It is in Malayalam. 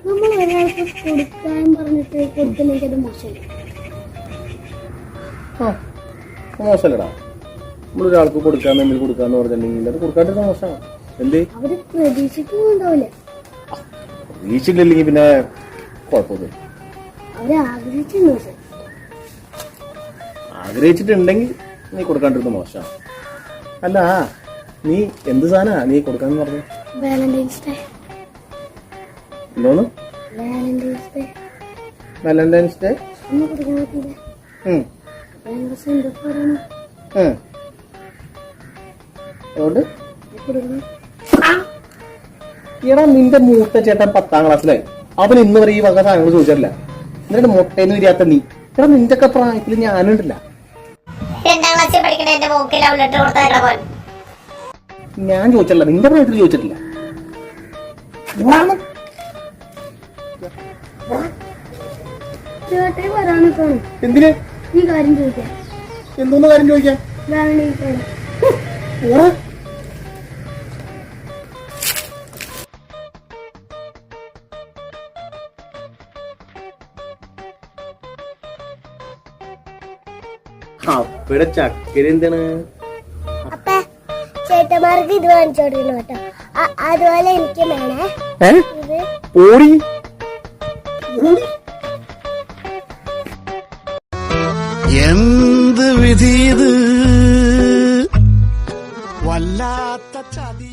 നമ്മൾ ഒരാൾക്ക് കൊടുക്കാൻ പറഞ്ഞിട്ട് കൊടുത്തില്ലെങ്കിൽ അത് മോശമല്ലടാ. നമ്മളൊരാൾക്ക് കൊടുക്കാന്ന് എന്തെങ്കിലും കൊടുക്കാന്ന് പറഞ്ഞിട്ടുണ്ടെങ്കിൽ അത് കൊടുക്കാണ്ടിരുന്ന മോശമാണ്. എന്തേ അവര് പ്രതീക്ഷിക്കുന്നുണ്ടാവില്ല. പ്രതീക്ഷിച്ചില്ലെങ്കിൽ പിന്നെ കുഴപ്പമൊന്നും. അവര് ആഗ്രഹിച്ചിട്ടുണ്ടെങ്കിൽ നീ കൊടുക്കാണ്ടിരുന്ന മോശമാണ്. അല്ല, നീ എന്ത് സാധനാ നീ കൊടുക്കാന്ന് പറഞ്ഞു? Valentine's day. എന്തോന്ന്? വാലന്റൈൻസ് ഡേ അതുകൊണ്ട് എടാ, നിന്റെ മൂത്ത ചേട്ടൻ 10ാം ക്ലാസ്സിലായി. അവൻ ഇന്ന് വരെ ഈ വക സാധനങ്ങൾ ചോദിച്ചിട്ടില്ല. എന്നിട്ട് മുട്ടേന്ന് വരിയാത്ത നീ. എടാ, നിന്റെ ഒക്കെ പ്രായത്തിൽ ഞാനുണ്ടല്ല. ഞാൻ ചോദിച്ചല്ല, നിന്റെ പ്രായത്തിൽ ചോദിച്ചിട്ടില്ല. എന്തിന്? എന്തോന്ന് കാര്യം ചോദിക്കാൻ? അപ്പയുടെ ചക്കര എന്താണ്? ചേട്ടന്മാർക്ക് ഇത് വാങ്ങിച്ചോണ്ടിരുന്നു കേട്ടോ. അതുപോലെ എനിക്ക് വേണേ. എന്ത് വിധി ഇത്, വല്ലാത്ത ചതി.